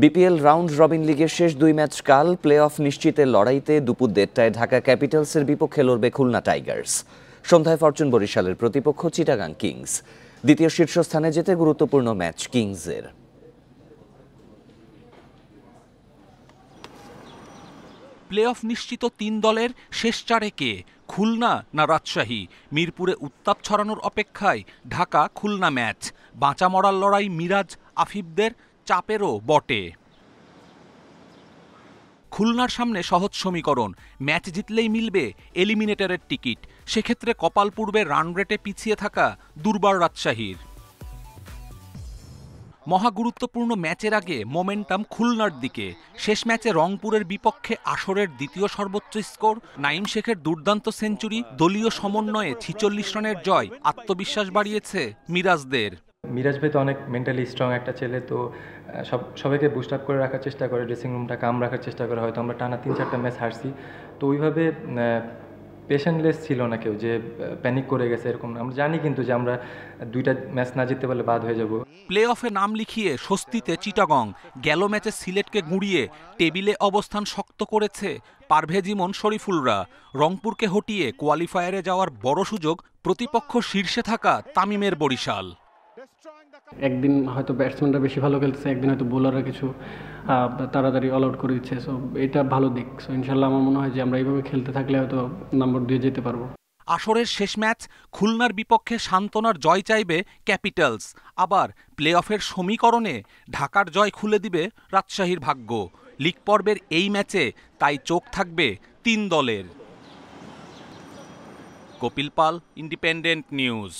BPL round robin লিগের শেষ 2 match কাল প্লে অফ নিশ্চিতের লড়াইতে দুপুর 1:30টায় ঢাকা ক্যাপিটালসের বিপক্ষে লড়বে খুলনা টাইগার্স। সন্ধ্যায় ফরচুন বরিশালের প্রতিপক্ষ চিটাগাং কিংস। দ্বিতীয় শীর্ষস্থানে যেতে গুরুত্বপূর্ণ ম্যাচ কিংসের। প্লে অফ নিশ্চিত 3 দলের শেষ 4-এ কে? খুলনা না রাজশাহী? মিরপুরে উত্তাপ ছড়ানোর অপেক্ষায় ঢাকা খুলনা ম্যাচ। বাঁচা মরার লড়াই মিরাজ আফিফদের চাপেরও বটে। খুলনার সামনে সহজ সমীকরণ, ম্যাচ জিতলেই মিলবে এলিমিনেটরের টিকিট। সেক্ষেত্রে কপাল পূর্বে রান রেটে পিছিয়ে থাকা দুর্বার রাজশাহীর। মহা গুরুত্বপূর্ণ ম্যাচের আগে মোমেন্টাম খুলনার দিকে। শেষ ম্যাচে রংপুরের বিপক্ষে আসরের দ্বিতীয় সর্বোচ্চ স্কোর, নাইম শেখের দুর্দান্ত সেঞ্চুরি, দলীয় সমন্বয়ে 46 রানের জয় আত্মবিশ্বাস বাড়িয়েছে মিরাজদের। মিরাজ ভাই তো অনেক মেন্টালি স্ট্রং একটা ছেলে, তো সবাইকে বুস্ট আপ করে রাখার চেষ্টা করে, ড্রেসিং রুমটা কাম রাখার চেষ্টা করে। হয়তো আমরা টানা 3-4টা ম্যাচ হারছি, তো ওইভাবে পেশেন্টলেস ছিল না কেউ যে প্যানিক করে গেছে এরকম। আমরা জানি কিন্তু যে আমরা 2টা ম্যাচ না জিততে পারলে বাদ হয়ে যাব। প্লে অফে নাম লিখিয়ে স্বস্তিতে চিটাগং। গেল ম্যাচে সিলেটকে গুঁড়িয়ে টেবিলে অবস্থান শক্ত করেছে পারভেজ ইমন শরীফুলরা। রংপুরকে হটিয়ে কোয়ালিফায়ারে যাওয়ার বড় সুযোগ প্রতিপক্ষ শীর্ষে থাকা তামিমের বরিশাল। একদিন হয়তো ব্যাটসম্যানরা বেশি ভালো খেলতেছে, একদিন হয়তো বোলাররা কিছু তাড়াতাড়ি অল আউট করে দিচ্ছে। সো এটা ভালো দিক। সো ইনশাল্লাহ আমার মনে হয় যে আমরা এইভাবে খেলতে থাকলে হয়তো নম্বর 2 যেতে পারবো। আসরের শেষ ম্যাচ খুলনার বিপক্ষে সান্ত্বনার জয় চাইবে ক্যাপিটালস। আবার প্লে অফের সমীকরণে ঢাকার জয় খুলে দিবে রাজশাহীর ভাগ্য। লিগ পর্বের এই ম্যাচে তাই চোখ থাকবে 3 দলের। কপিল পাল, ইন্ডিপেন্ডেন্ট নিউজ।